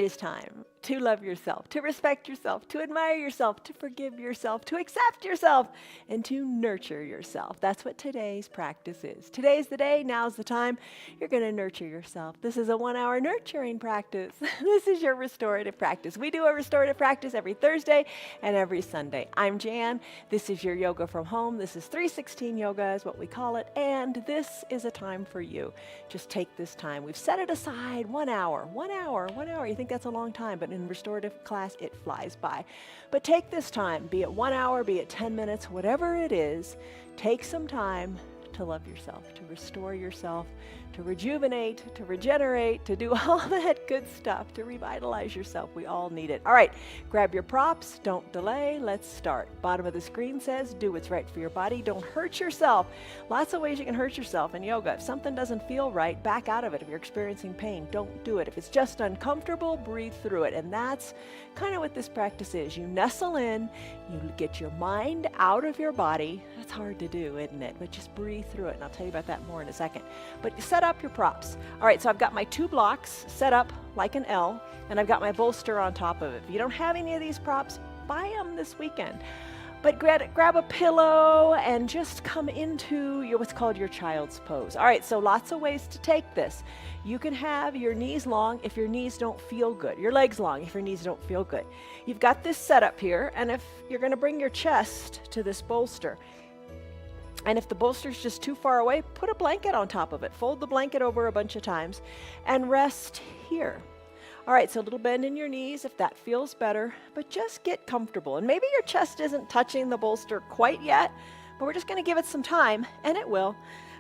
is time to love yourself, to respect yourself, to admire yourself, to forgive yourself, to accept yourself, and to nurture yourself. That's what today's practice is. Today's the day, now's the time. You're going to nurture yourself. This is a 1-hour nurturing practice. This is your restorative practice. We do a restorative practice every Thursday and every Sunday. I'm Jan. This is your yoga from home. This is 316 yoga is what we call it. And this is a time for you. Just take this time. We've set it aside 1 hour, 1 hour, 1 hour. You think that's a long time, but in restorative class, it flies by. But take this time, be it 1 hour, be it 10 minutes, whatever it is, take some time to love yourself, to restore yourself, to rejuvenate, to regenerate, to do all that good stuff, to revitalize yourself. We all need it. All right, grab your props, don't delay, let's start. Bottom of the screen says, do what's right for your body, don't hurt yourself. Lots of ways you can hurt yourself in yoga. If something doesn't feel right, back out of it. If you're experiencing pain, don't do it. If it's just uncomfortable, breathe through it. And that's kind of what this practice is. You nestle in, you get your mind out of your body. That's hard to do, isn't it? But just breathe through it, and I'll tell you about that more in a second. But set up your props. All right, so I've got my 2 blocks set up like an L, and I've got my bolster on top of it. If you don't have any of these props, buy them this weekend. But grab a pillow and just come into what's called your child's pose. All right, so lots of ways to take this. You can have your knees long if your knees don't feel good. Your legs long if your knees don't feel good. You've got this set up here, and if you're going to bring your chest to this bolster, and if the bolster's just too far away, put a blanket on top of it. Fold the blanket over a bunch of times and rest here. All right, so a little bend in your knees if that feels better, but just get comfortable. And maybe your chest isn't touching the bolster quite yet, but we're just going to give it some time, and it will.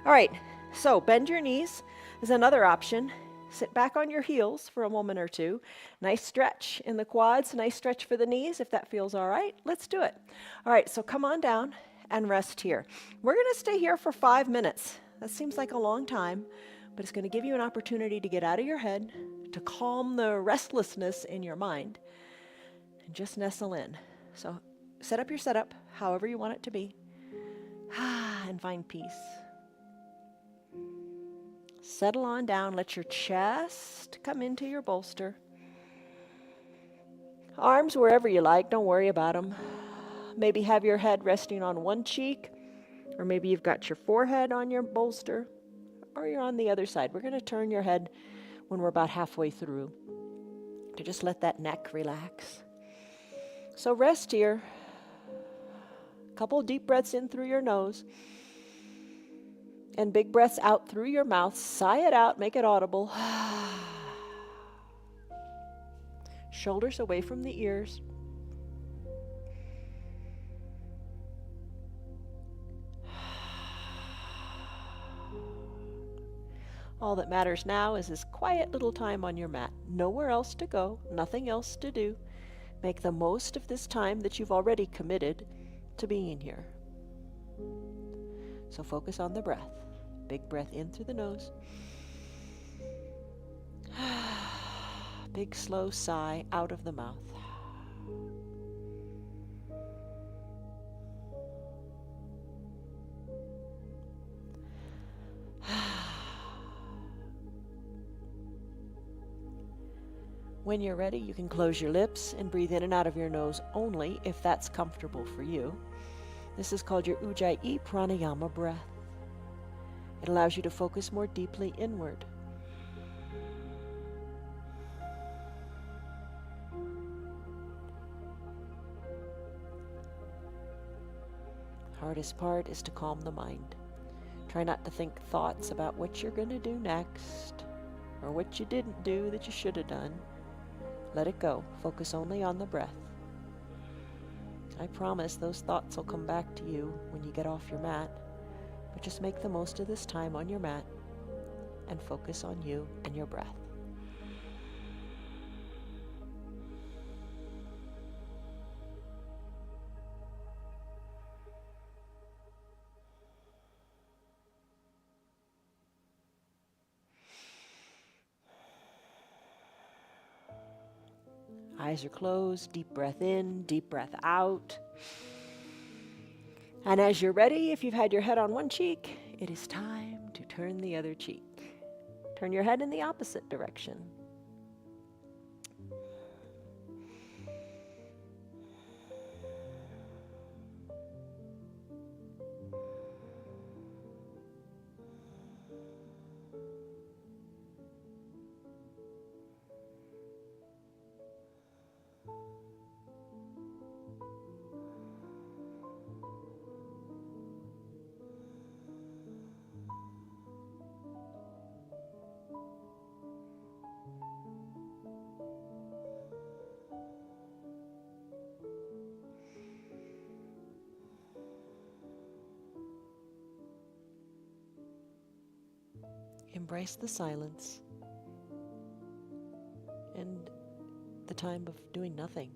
All right, so bend your knees is another option. Sit back on your heels for a moment or two. Nice stretch in the quads, nice stretch for the knees if that feels all right. Let's do it. All right, so come on down and rest here. We're going to stay here for 5 minutes. That seems like a long time, but it's going to give you an opportunity to get out of your head, to calm the restlessness in your mind, and just nestle in. So set up your setup however you want it to be, and find peace. Settle on down. Let your chest come into your bolster. Arms wherever you like. Don't worry about them. Maybe have your head resting on one cheek, or maybe you've got your forehead on your bolster, or you're on the other side. We're going to turn your head when we're about halfway through to just let that neck relax. So rest here. A couple deep breaths in through your nose and big breaths out through your mouth. Sigh it out, make it audible. Shoulders away from the ears. All that matters now is this quiet little time on your mat. Nowhere else to go, nothing else to do. Make the most of this time that you've already committed to being here. So focus on the breath. Big breath in through the nose. Big slow sigh out of the mouth. When you're ready, you can close your lips and breathe in and out of your nose only if that's comfortable for you. This is called your Ujjayi Pranayama breath. It allows you to focus more deeply inward. Hardest part is to calm the mind. Try not to think thoughts about what you're going to do next or what you didn't do that you should have done. Let it go. Focus only on the breath. I promise those thoughts will come back to you when you get off your mat, but just make the most of this time on your mat and focus on you and your breath. Eyes are closed, deep breath in, deep breath out. And as you're ready, if you've had your head on one cheek, it is time to turn the other cheek. Turn your head in the opposite direction. Embrace the silence and the time of doing nothing.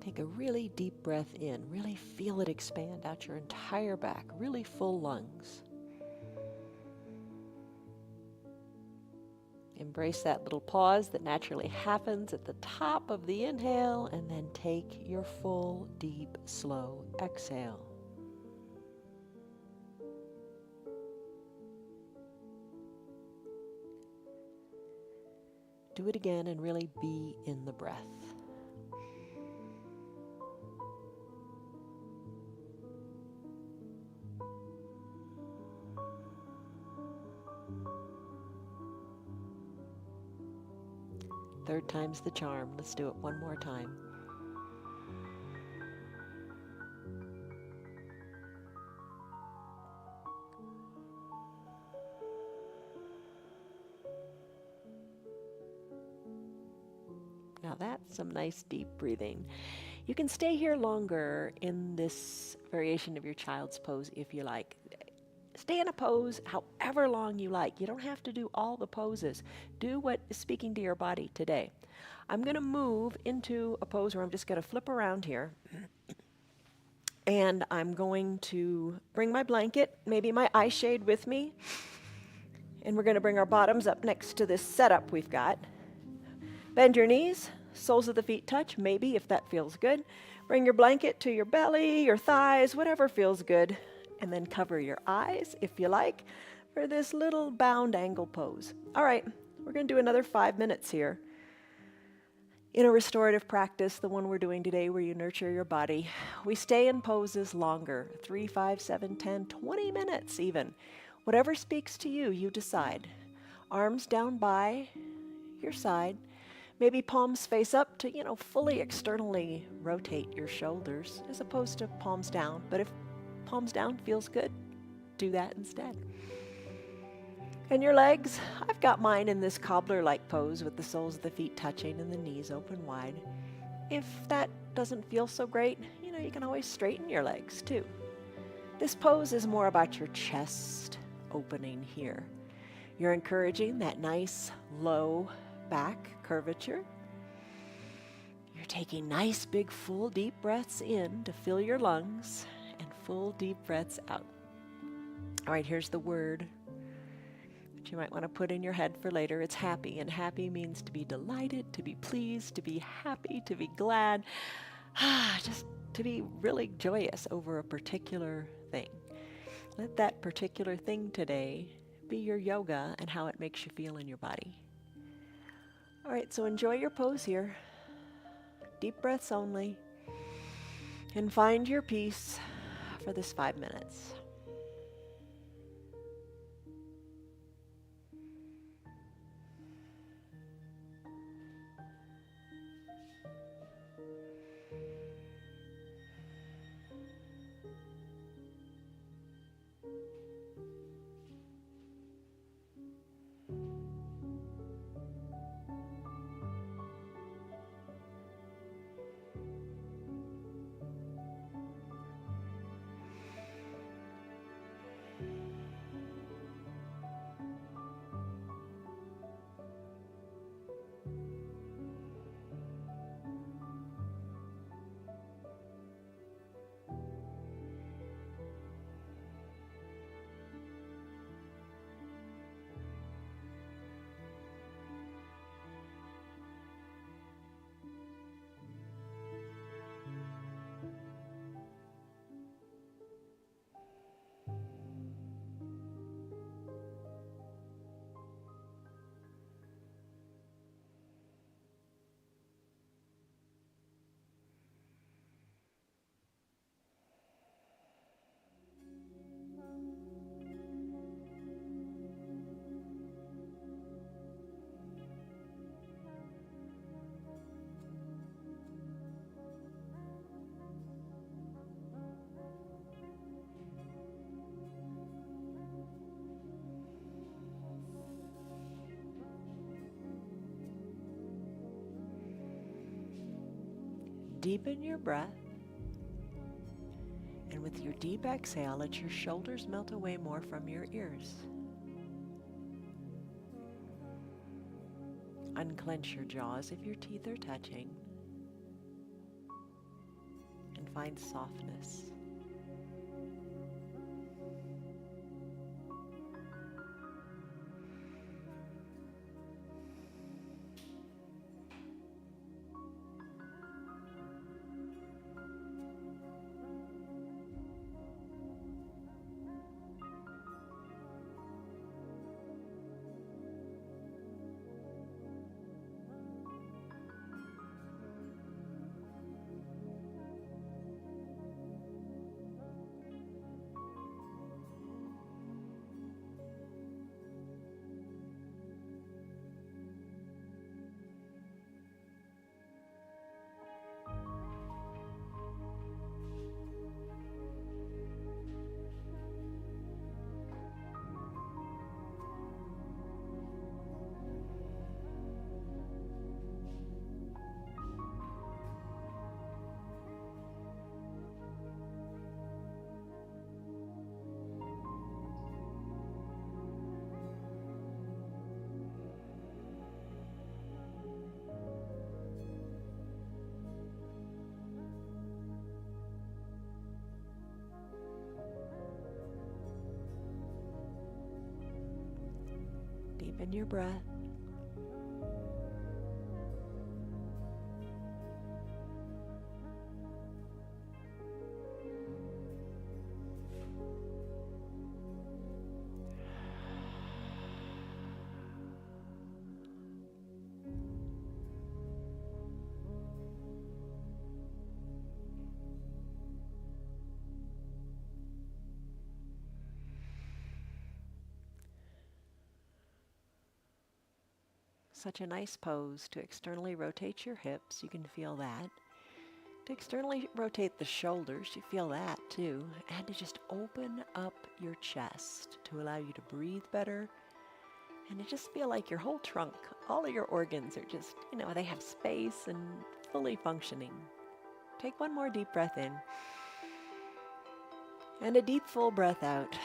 Take a really deep breath in. Really feel it expand out your entire back. Really full lungs. Embrace that little pause that naturally happens at the top of the inhale, and then take your full, deep, slow exhale. Do it again and really be in the breath. Third time's the charm. Let's do it one more time. Now that's some nice deep breathing. You can stay here longer in this variation of your child's pose if you like. Stay in a pose however long you like. You don't have to do all the poses. Do what is speaking to your body today. I'm going to move into a pose where I'm just going to flip around here. And I'm going to bring my blanket, maybe my eye shade with me. And we're going to bring our bottoms up next to this setup we've got. Bend your knees, soles of the feet touch, maybe if that feels good. Bring your blanket to your belly, your thighs, whatever feels good. And then cover your eyes, if you like, for this little bound angle pose. All right, we're going to do another 5 minutes here. In a restorative practice, the one we're doing today where you nurture your body, we stay in poses longer, 3, 5, 7, 10, 20 minutes even. Whatever speaks to you, you decide. Arms down by your side. Maybe palms face up to, fully externally rotate your shoulders as opposed to palms down. But if palms down feels good, do that instead. And your legs, I've got mine in this cobbler-like pose with the soles of the feet touching and the knees open wide. If that doesn't feel so great, you can always straighten your legs too. This pose is more about your chest opening here. You're encouraging that nice low back curvature. You're taking nice big full deep breaths in to fill your lungs and full deep breaths out. All right, here's the word that you might want to put in your head for later. It's happy, and happy means to be delighted, to be pleased, to be happy, to be glad, just to be really joyous over a particular thing. Let that particular thing today be your yoga and how it makes you feel in your body. All right, so enjoy your pose here. Deep breaths only. And find your peace for this 5 minutes. Deepen your breath. And with your deep exhale, let your shoulders melt away more from your ears. Unclench your jaws if your teeth are touching. And find softness. Deepen your breath. Such a nice pose to externally rotate your hips. You can feel that. To externally rotate the shoulders, you feel that too. And to just open up your chest to allow you to breathe better. And to just feel like your whole trunk, all of your organs are just, they have space and fully functioning. Take one more deep breath in. And a deep, full breath out.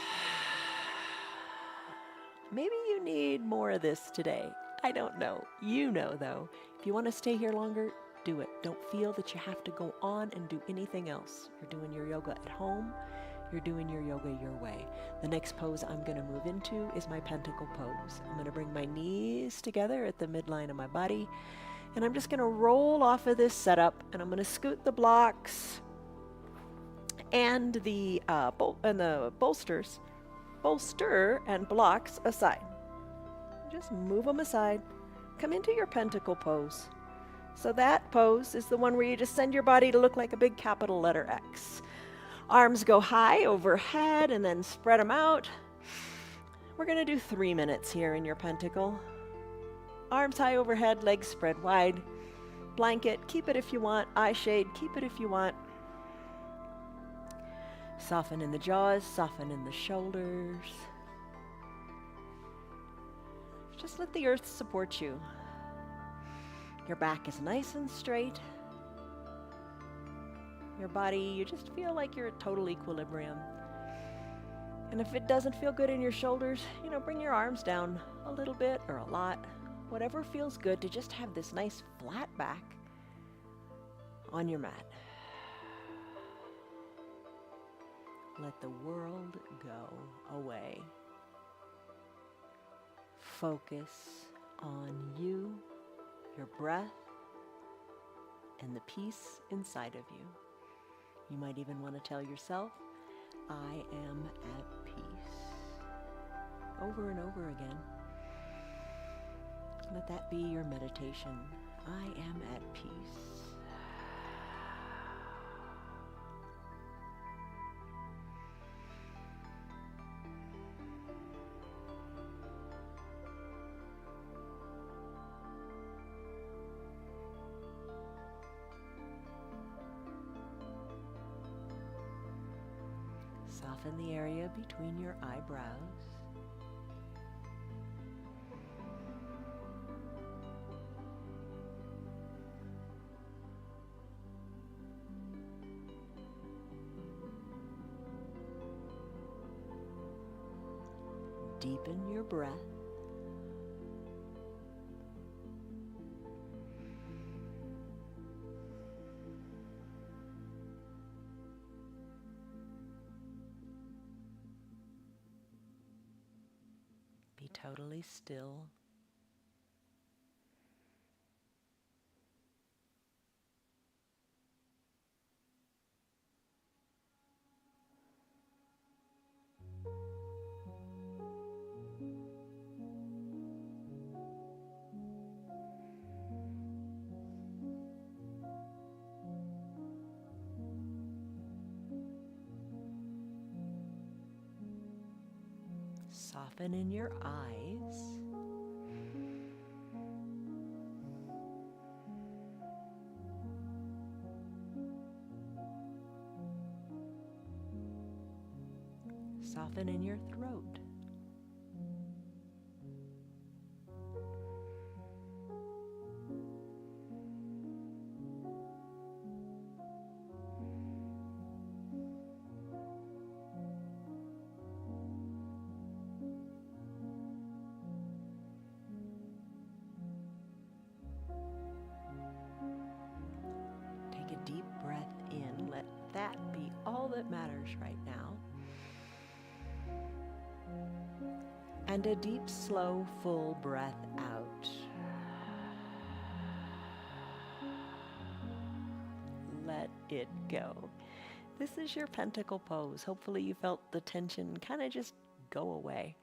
Maybe you need more of this today. I don't know. You know, though. If you want to stay here longer, do it. Don't feel that you have to go on and do anything else. You're doing your yoga at home. You're doing your yoga your way. The next pose I'm going to move into is my pentacle pose. I'm going to bring my knees together at the midline of my body. And I'm just going to roll off of this setup. And I'm going to scoot the blocks and the bolster and blocks aside. Just move them aside. Come into your pentacle pose. So that pose is the one where you just send your body to look like a big capital letter X. Arms go high overhead and then spread them out. We're going to do 3 minutes here in your pentacle. Arms high overhead, legs spread wide. Blanket, keep it if you want. Eye shade, keep it if you want. Soften in the jaws, soften in the shoulders. Just let the earth support you. Your back is nice and straight. Your body, you just feel like you're at total equilibrium. And if it doesn't feel good in your shoulders, bring your arms down a little bit or a lot. Whatever feels good to just have this nice flat back on your mat. Let the world go away. Focus on you, your breath, and the peace inside of you. You might even want to tell yourself, I am at peace. Over and over again. Let that be your meditation. I am at peace. Soften the area between your eyebrows. deepen your breath. Be totally still. Soften in your eyes. Soften in your throat. Take a deep breath in. Let that be all that matters right now. And a deep, slow, full breath out. Let it go. This is your pentacle pose. Hopefully you felt the tension kind of just go away.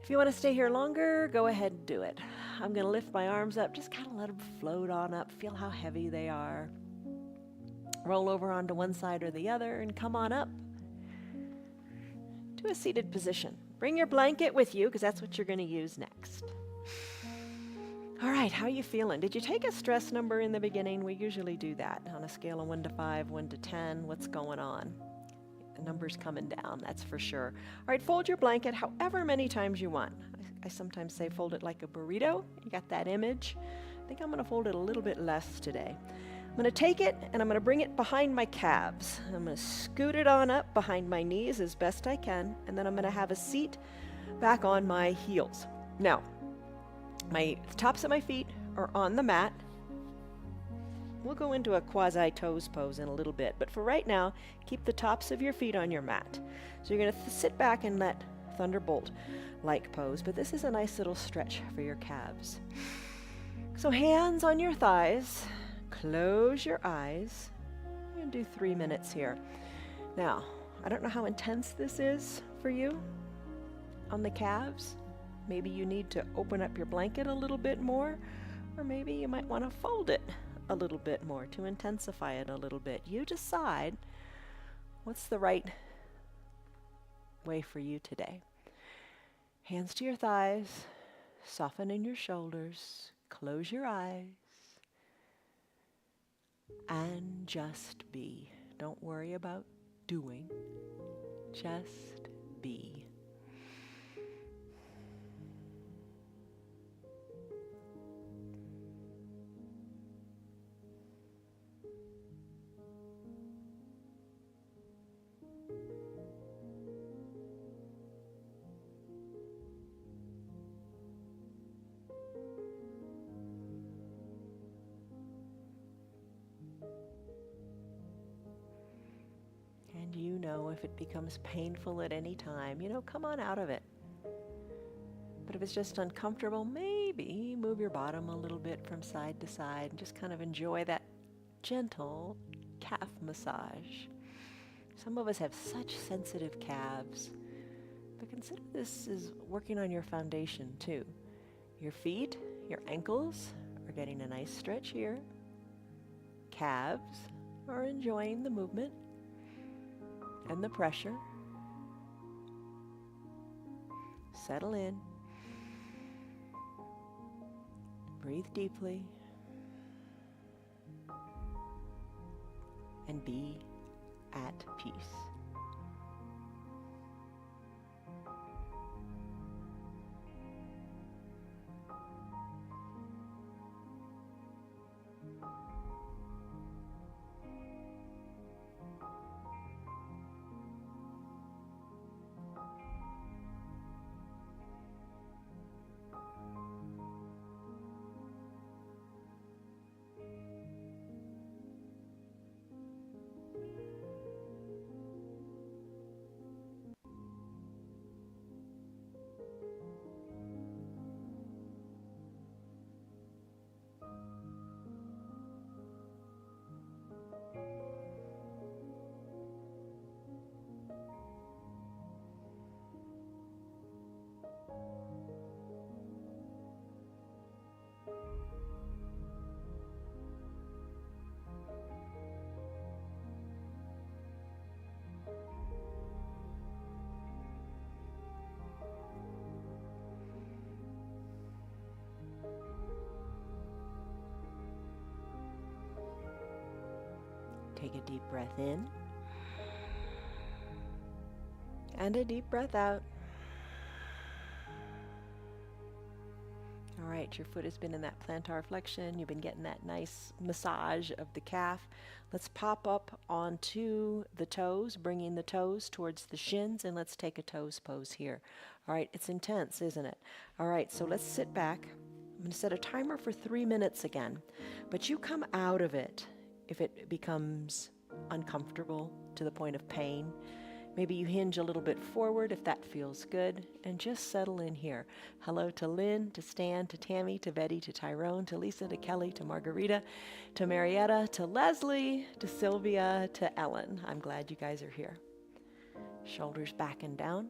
If you want to stay here longer, go ahead and do it. I'm going to lift my arms up, just kind of let them float on up. Feel how heavy they are. Roll over onto one side or the other and come on up to a seated position. Bring your blanket with you because that's what you're going to use next. All right, how are you feeling? Did you take a stress number in the beginning? We usually do that on a scale of 1 to 5, 1 to 10. What's going on? The number's coming down, that's for sure. All right, fold your blanket however many times you want. I sometimes say fold it like a burrito. You got that image? I think I'm going to fold it a little bit less today. I'm going to take it and I'm going to bring it behind my calves. I'm going to scoot it on up behind my knees as best I can, and then I'm going to have a seat back on my heels. Now, my tops of my feet are on the mat. We'll go into a quasi-toes pose in a little bit, but for right now, keep the tops of your feet on your mat. So you're going to sit back and let thunderbolt-like pose, but this is a nice little stretch for your calves. So hands on your thighs, close your eyes. I'm going to do 3 minutes here. Now, I don't know how intense this is for you on the calves. Maybe you need to open up your blanket a little bit more, or maybe you might want to fold it a little bit more to intensify it a little bit. You decide what's the right way for you today. Hands to your thighs, soften in your shoulders, close your eyes, and just be. Don't worry about doing, just be. And you know, if it becomes painful at any time, come on out of it. But if it's just uncomfortable, maybe move your bottom a little bit from side to side and just kind of enjoy that gentle calf massage. Some of us have such sensitive calves, but consider this is working on your foundation too. Your feet, your ankles are getting a nice stretch here. Calves are enjoying the movement and the pressure. Settle in. Breathe deeply. And be at peace. Take a deep breath in and a deep breath out. All right, your foot has been in that plantar flexion. You've been getting that nice massage of the calf. Let's pop up onto the toes, bringing the toes towards the shins, and let's take a toes pose here. All right, it's intense, isn't it? All right, so let's sit back. I'm going to set a timer for 3 minutes again, but you come out of it if it becomes uncomfortable to the point of pain. Maybe you hinge a little bit forward if that feels good, and just settle in here. Hello to Lynn, to Stan, to Tammy, to Betty, to Tyrone, to Lisa, to Kelly, to Margarita, to Marietta, to Leslie, to Sylvia, to Ellen. I'm glad you guys are here. Shoulders back and down.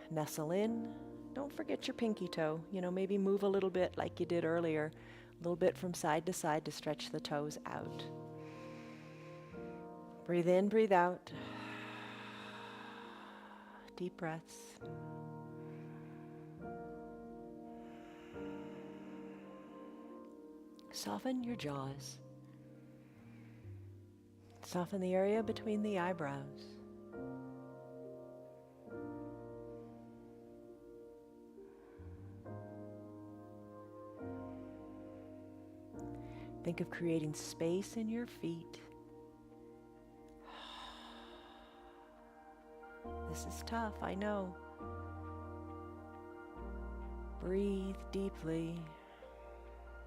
Nestle in. Don't forget your pinky toe. Maybe move a little bit like you did earlier, a little bit from side to side to stretch the toes out. Breathe in, breathe out. Deep breaths. Soften your jaws. Soften the area between the eyebrows. Think of creating space in your feet. This is tough, I know. Breathe deeply.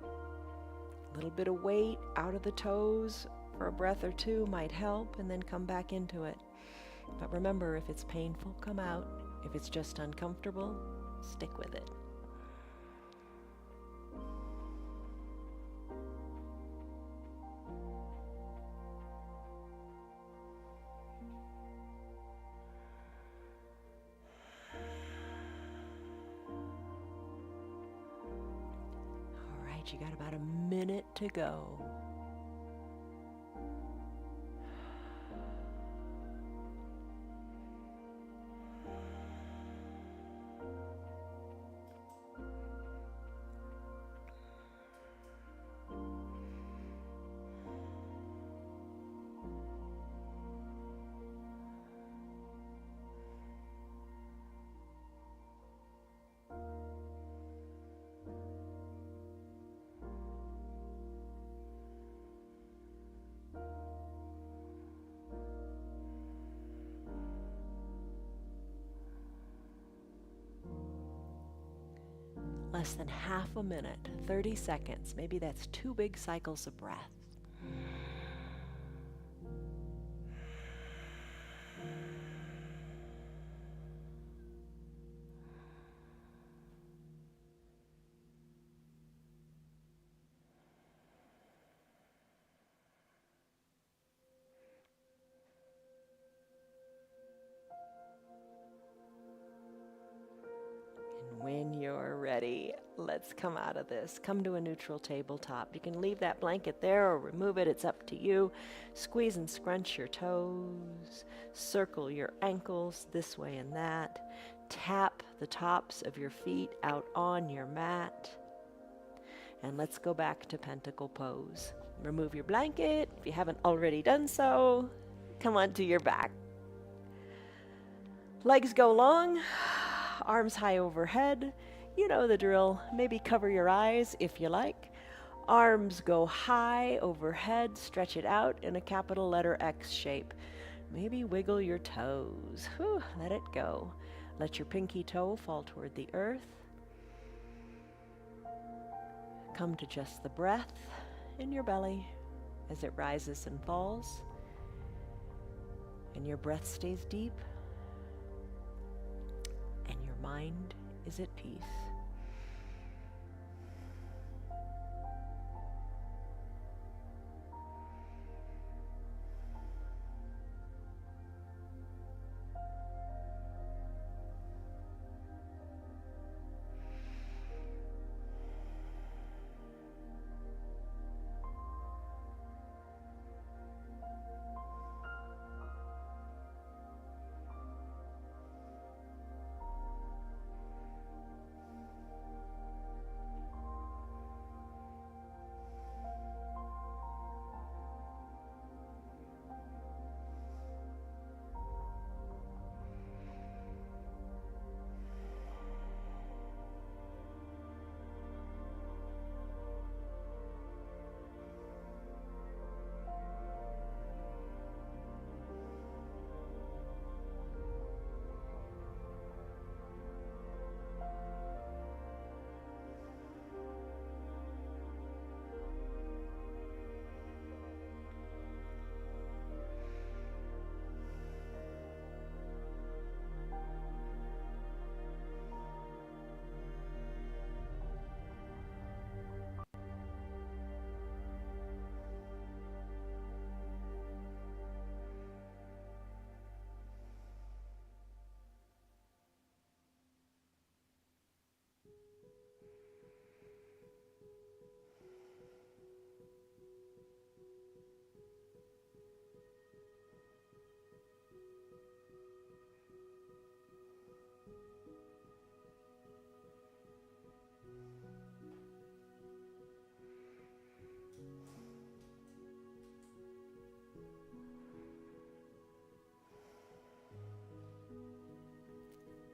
A little bit of weight out of the toes for a breath or two might help, and then come back into it. But remember, if it's painful, come out. If it's just uncomfortable, stick with it. You got about a minute to go. Less than half a minute, 30 seconds. Maybe that's 2 big cycles of breath. When you're ready, let's come out of this. Come to a neutral tabletop. You can leave that blanket there or remove it. It's up to you. Squeeze and scrunch your toes. Circle your ankles this way and that. Tap the tops of your feet out on your mat. And let's go back to pentacle pose. Remove your blanket if you haven't already done so. Come onto your back. Legs go long. Arms high overhead. You know the drill. Maybe cover your eyes if you like. Arms go high overhead. Stretch it out in a capital letter X shape. Maybe wiggle your toes. Whew, let it go. Let your pinky toe fall toward the earth. Come to just the breath in your belly as it rises and falls. And your breath stays deep. And your mind is at peace.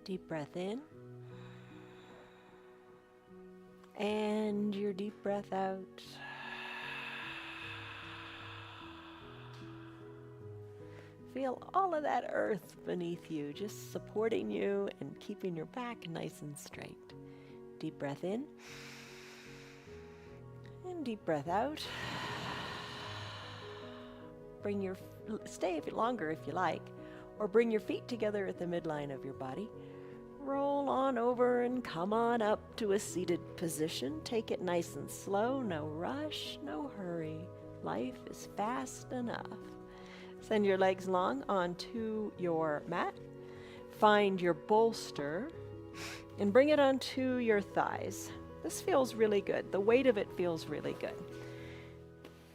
Deep breath in. And your deep breath out. Feel all of that earth beneath you, just supporting you and keeping your back nice and straight. Deep breath in. And deep breath out. Stay longer if you like, or bring your feet together at the midline of your body. Roll on over and come on up to a seated position. Take it nice and slow, no rush, no hurry. Life is fast enough. Send your legs long onto your mat. Find your bolster and bring it onto your thighs. This feels really good. The weight of it feels really good.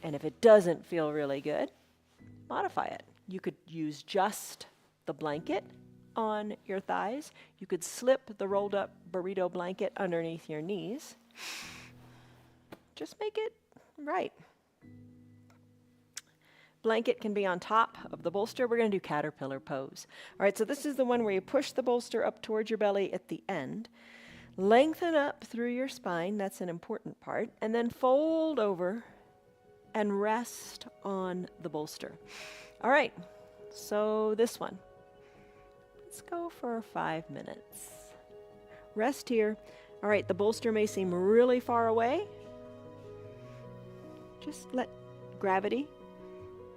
And if it doesn't feel really good, modify it. You could use just the blanket on your thighs. You could slip the rolled up burrito blanket underneath your knees. Just make it right. Blanket can be on top of the bolster. We're going to do caterpillar pose. All right, so this is the one where you push the bolster up towards your belly at the end. Lengthen up through your spine. That's an important part. And then fold over and rest on the bolster. All right, so this one. Let's go for 5 minutes. Rest here. All right, the bolster may seem really far away. Just let gravity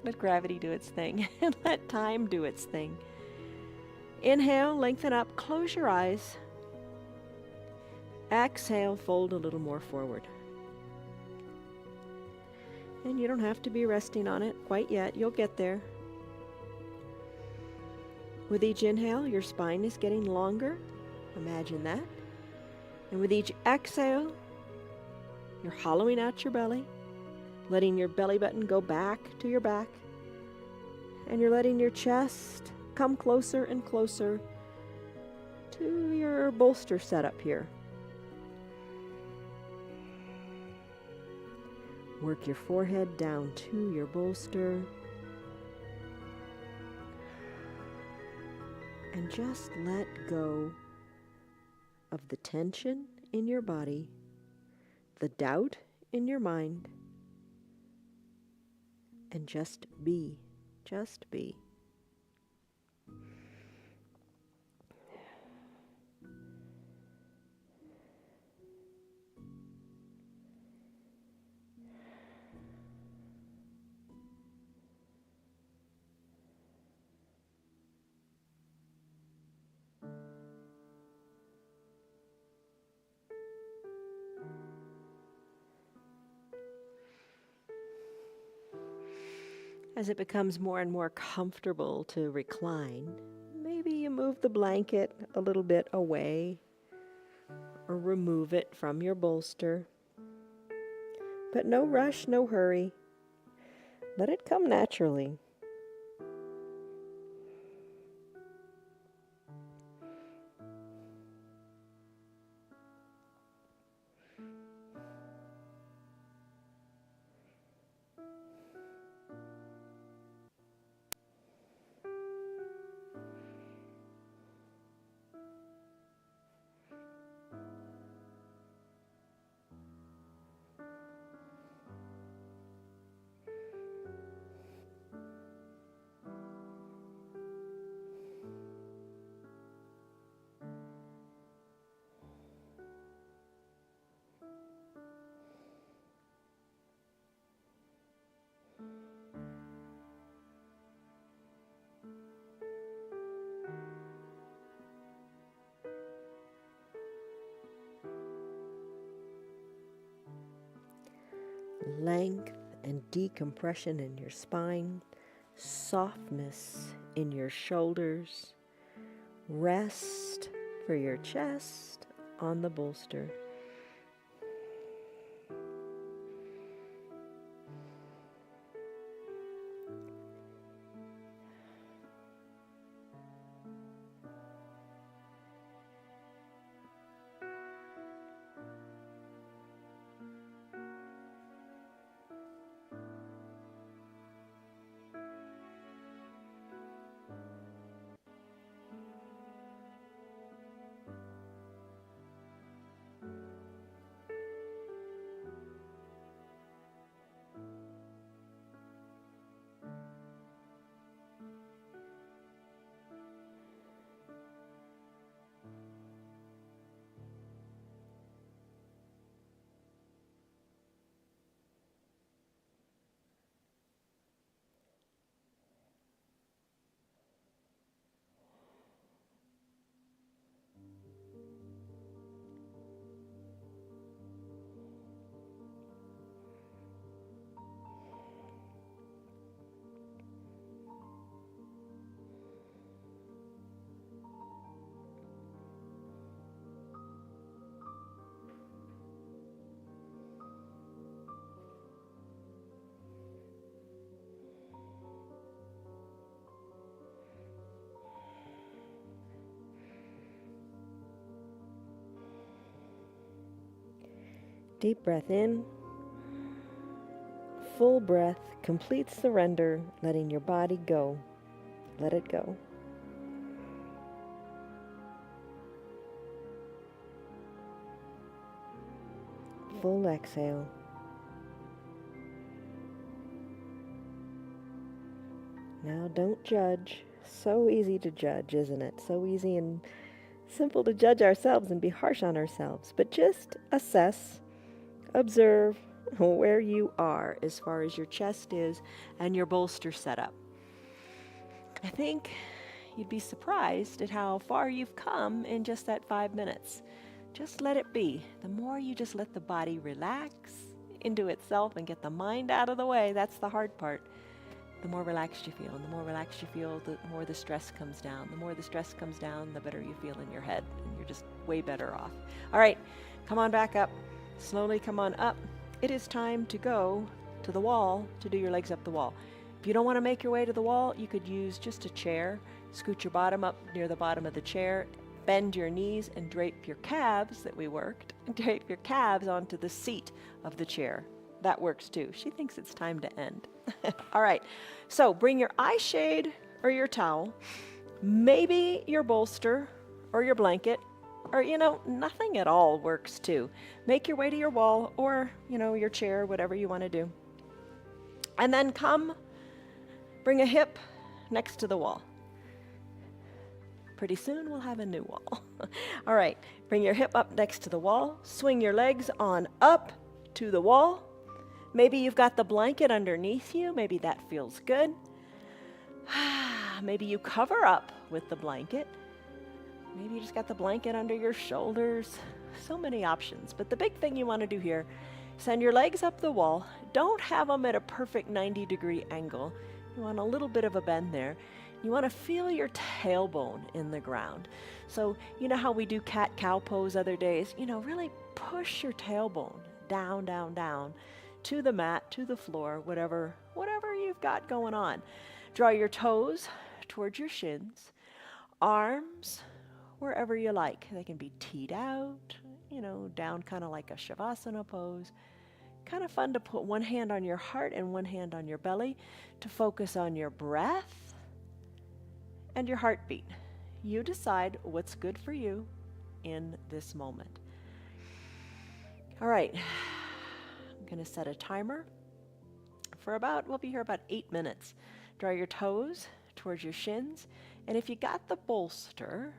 do its thing. And let time do its thing. Inhale, lengthen up, close your eyes. Exhale, fold a little more forward. And you don't have to be resting on it quite yet. You'll get there. With each inhale, your spine is getting longer. Imagine that. And with each exhale, you're hollowing out your belly, letting your belly button go back to your back. And you're letting your chest come closer and closer to your bolster setup here. Work your forehead down to your bolster. And just let go of the tension in your body, the doubt in your mind, and just be. Just be. As it becomes more and more comfortable to recline, maybe you move the blanket a little bit away or remove it from your bolster. But no rush, no hurry. Let it come naturally. Length and decompression in your spine, softness in your shoulders, rest for your chest on the bolster. Deep breath in. Full breath, complete surrender, letting your body go. Let it go. Full exhale. Now don't judge. So easy to judge, isn't it? So easy and simple to judge ourselves and be harsh on ourselves. But just assess, observe where you are as far as your chest is and your bolster setup. I think you'd be surprised at how far you've come in just that 5 minutes. Just let it be. The more you just let the body relax into itself and get the mind out of the way, that's the hard part, the more relaxed you feel. And the more relaxed you feel, the more the stress comes down. The more the stress comes down, the better you feel in your head. And you're just way better off. All right, come on back up. Slowly come on up. It is time to go to the wall to do your legs up the wall. If you don't want to make your way to the wall, you could use just a chair. Scoot your bottom up near the bottom of the chair. Bend your knees and drape your calves that we worked. Drape your calves onto the seat of the chair. That works too. She thinks it's time to end. All right, so bring your eye shade or your towel, maybe your bolster or your blanket, or, nothing at all works too. Make your way to your wall or, your chair, whatever you want to do. And then bring a hip next to the wall. Pretty soon we'll have a new wall. All right, bring your hip up next to the wall. Swing your legs on up to the wall. Maybe you've got the blanket underneath you. Maybe that feels good. Maybe you cover up with the blanket. Maybe you just got the blanket under your shoulders. So many options. But the big thing you want to do here, send your legs up the wall. Don't have them at a perfect 90-degree angle. You want a little bit of a bend there. You want to feel your tailbone in the ground. So you know how we do cat-cow pose other days? Really push your tailbone down, down, down to the mat, to the floor, whatever you've got going on. Draw your toes towards your shins. Arms wherever you like. They can be teed out, down kind of like a Shavasana pose. Kind of fun to put one hand on your heart and one hand on your belly to focus on your breath and your heartbeat. You decide what's good for you in this moment. All right, I'm going to set a timer for we'll be here about 8 minutes. Draw your toes towards your shins, and if you got the bolster,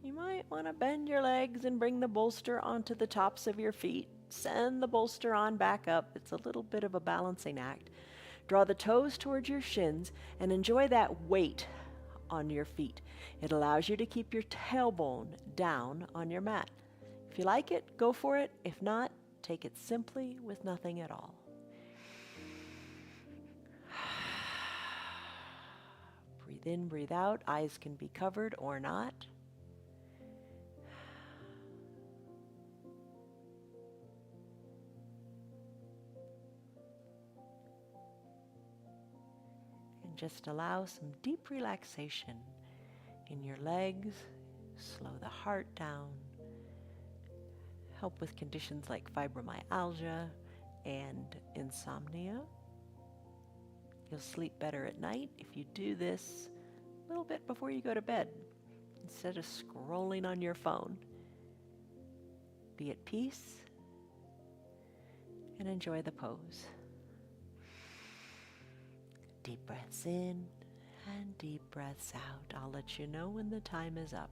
you might want to bend your legs and bring the bolster onto the tops of your feet. Send the bolster on back up. It's a little bit of a balancing act. Draw the toes towards your shins and enjoy that weight on your feet. It allows you to keep your tailbone down on your mat. If you like it, go for it. If not, take it simply with nothing at all. Breathe in, breathe out. Eyes can be covered or not. And just allow some deep relaxation in your legs. Slow the heart down. Help with conditions like fibromyalgia and insomnia. You'll sleep better at night if you do this a little bit before you go to bed, instead of scrolling on your phone. Be at peace and enjoy the pose. Deep breaths in and deep breaths out. I'll let you know when the time is up.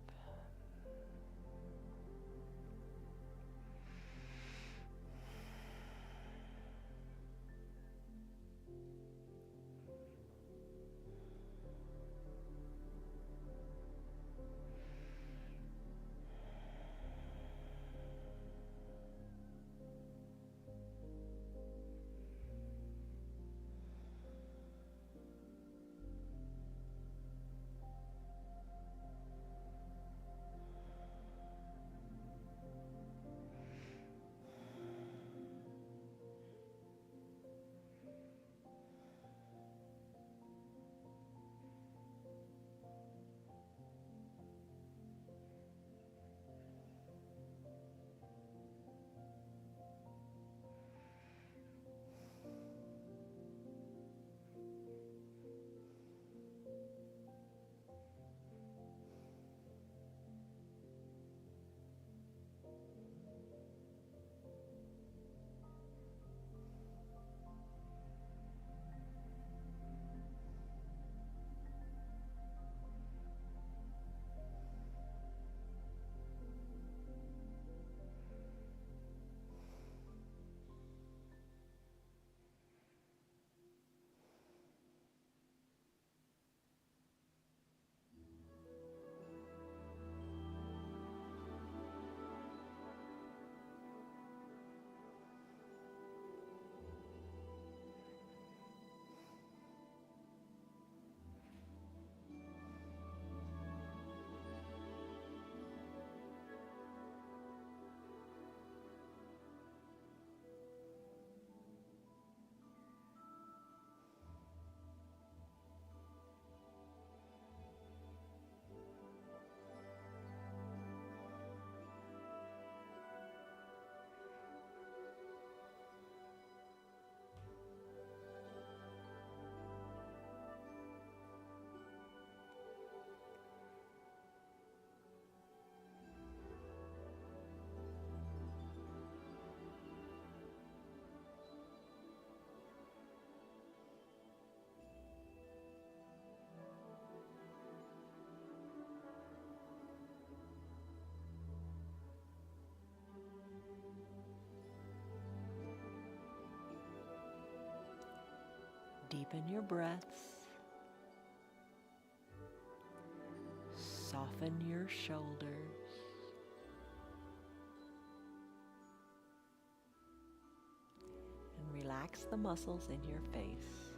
Deepen your breaths. Soften your shoulders. And relax the muscles in your face.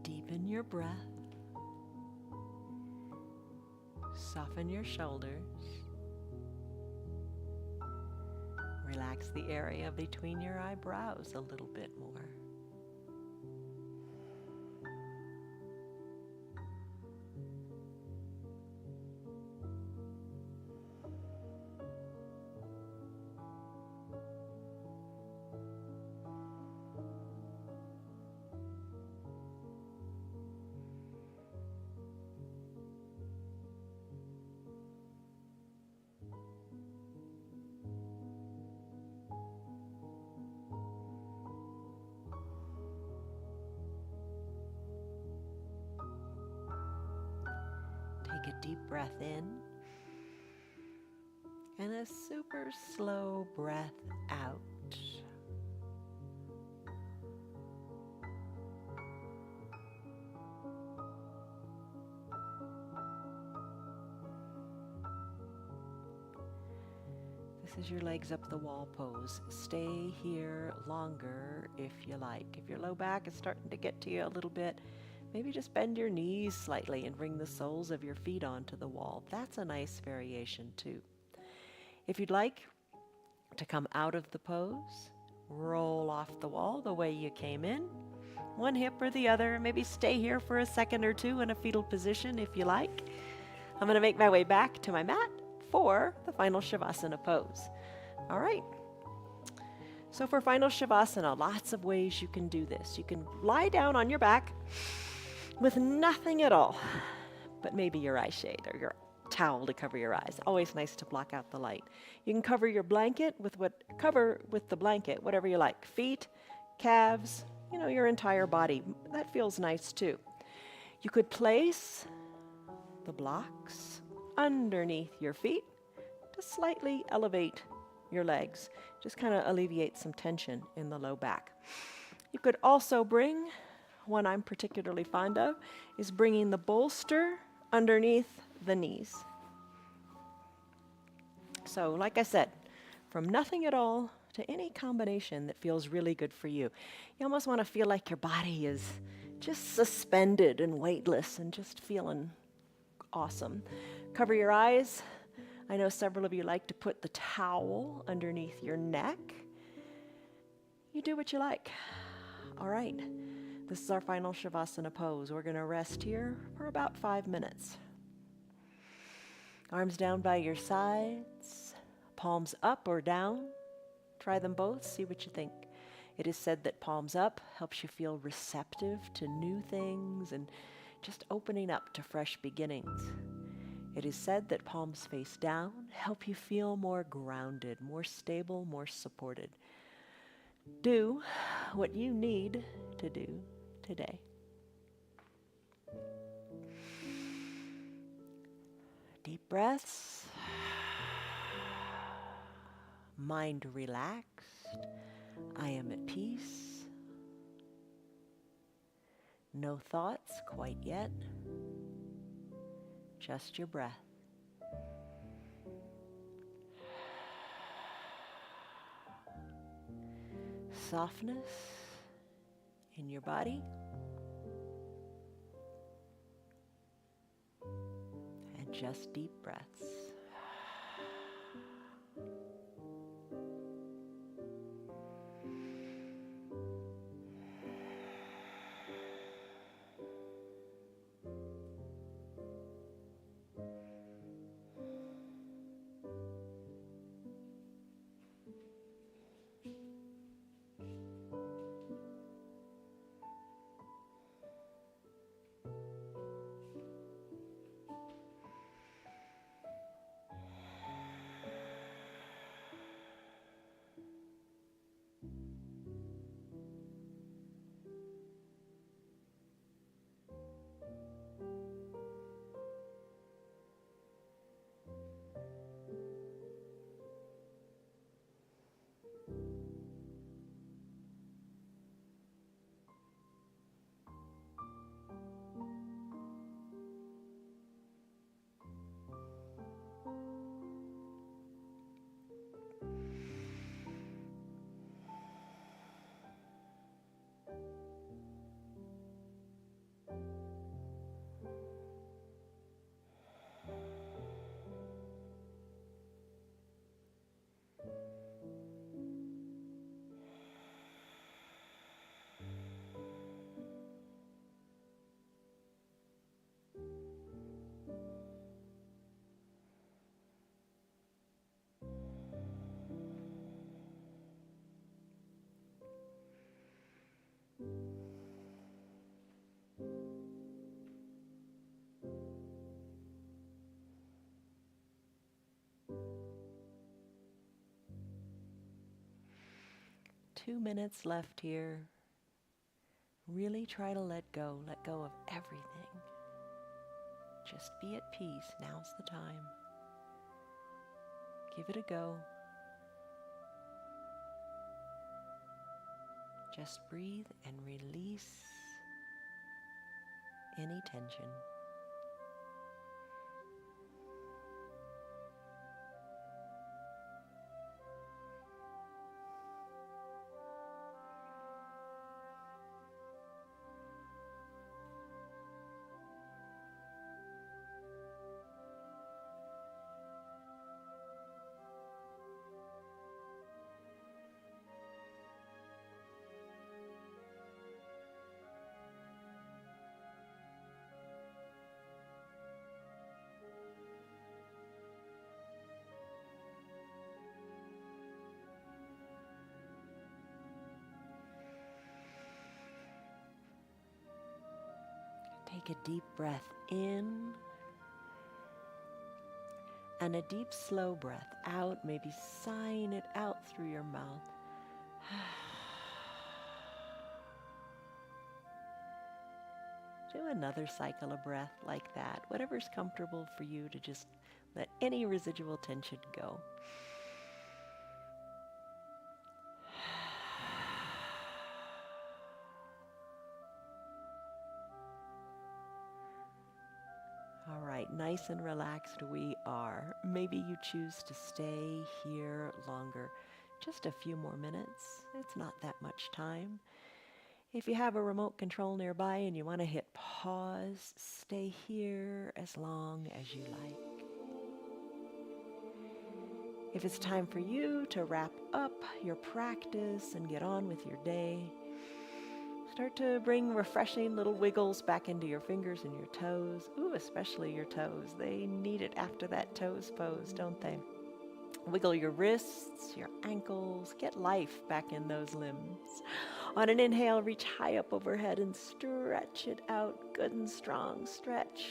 Deepen your breath. Soften your shoulders. Relax the area between your eyebrows a little bit more. Take a deep breath in and a super slow breath out. This is your legs up the wall pose. Stay here longer if you like. If your low back is starting to get to you a little bit, maybe just bend your knees slightly and bring the soles of your feet onto the wall. That's a nice variation too. If you'd like to come out of the pose, roll off the wall the way you came in, one hip or the other. Maybe stay here for a second or two in a fetal position if you like. I'm going to make my way back to my mat for the final Shavasana pose. All right. So for final Shavasana, lots of ways you can do this. You can lie down on your back with nothing at all, but maybe your eye shade or your towel to cover your eyes. Always nice to block out the light. You can cover your blanket cover with the blanket, whatever you like. Feet, calves, your entire body. That feels nice too. You could place the blocks underneath your feet to slightly elevate your legs. Just kind of alleviate some tension in the low back. You could also bring, one I'm particularly fond of, is bringing the bolster underneath the knees. So like I said, from nothing at all to any combination that feels really good for you. You almost want to feel like your body is just suspended and weightless and just feeling awesome. Cover your eyes. I know several of you like to put the towel underneath your neck. You do what you like. All right. This is our final Shavasana pose. We're going to rest here for about 5 minutes. Arms down by your sides. palms up or down? Try them both, see what you think. It is said that palms up helps you feel receptive to new things and just opening up to fresh beginnings. It is said that palms face down help you feel more grounded, more stable, more supported. Do what you need to do today. Deep breaths. Mind relaxed. I am at peace. No thoughts quite yet. Just your breath. Softness in your body. And just deep breaths. Two minutes left here. Really try to let go of everything. Just be at peace. Now's the time. Give it a go. Just breathe and release any tension. Take a deep breath in and a deep, slow breath out, maybe sighing it out through your mouth. Do another cycle of breath like that, whatever's comfortable for you to just let any residual tension go. All right, nice and relaxed we are. Maybe you choose to stay here longer, just a few more minutes. It's not that much time. If you have a remote control nearby and you want to hit pause, stay here as long as you like. If it's time for you to wrap up your practice and get on with your day, start to bring refreshing little wiggles back into your fingers and your toes. Ooh, especially your toes. They need it after that toes pose, don't they? Wiggle your wrists, your ankles, get life back in those limbs. On an inhale, reach high up overhead and stretch it out, good and strong, stretch.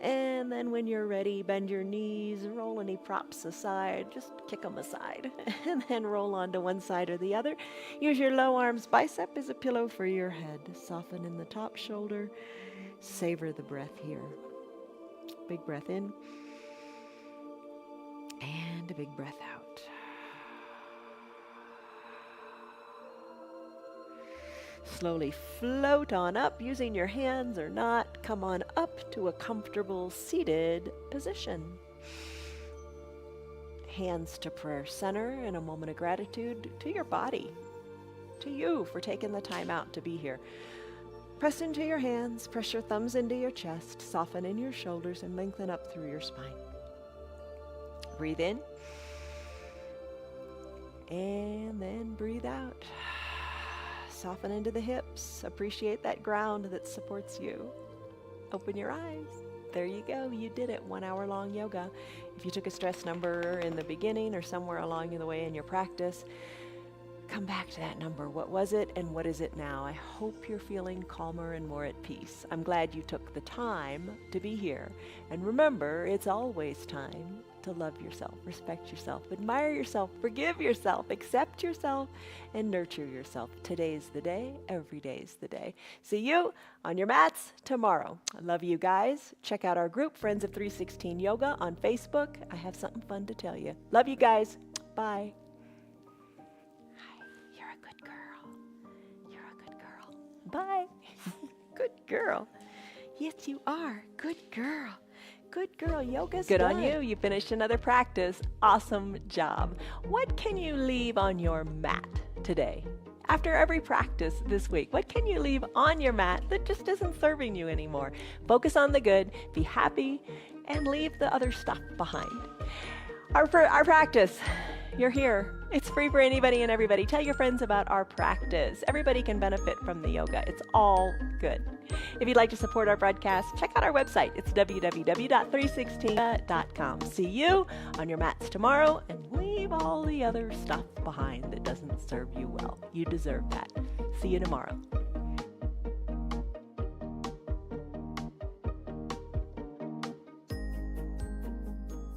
And then when you're ready, bend your knees, roll any props aside, just kick them aside, and then roll onto one side or the other. Use your low arms bicep as a pillow for your head. Soften in the top shoulder. Savor the breath here. Big breath in, and a big breath out. Slowly float on up using your hands or not. Come on up to a comfortable seated position. Hands to prayer center in a moment of gratitude to your body, to you for taking the time out to be here. Press into your hands, press your thumbs into your chest, soften in your shoulders and lengthen up through your spine. Breathe in and then breathe out. Soften into the hips. Appreciate that ground that supports you. Open your eyes. There you go. You did it. 1 hour long yoga. If you took a stress number in the beginning or somewhere along the way in your practice, come back to that number. What was it and what is it now? I hope you're feeling calmer and more at peace. I'm glad you took the time to be here. And remember, it's always time to love yourself, respect yourself, admire yourself, forgive yourself, accept yourself, and nurture yourself. Today's the day. Every day's the day. See you on your mats tomorrow. I love you guys. Check out our group, Friends of 316 Yoga, on Facebook. I have something fun to tell you. Love you guys. Bye. You're a good girl. You're a good girl. Bye. Good girl. Yes, you are. Good girl. Good girl. Yoga's good done. On you. You finished another practice. Awesome job. What can you leave on your mat today? After every practice this week, what can you leave on your mat that just isn't serving you anymore? Focus on the good, be happy, and leave the other stuff behind. Our practice. You're here. It's free for anybody and everybody. Tell your friends about our practice. Everybody can benefit from the yoga. It's all good. If you'd like to support our broadcast, check out our website. It's www.316.com. See you on your mats tomorrow, and leave all the other stuff behind that doesn't serve you well. You deserve that. See you tomorrow.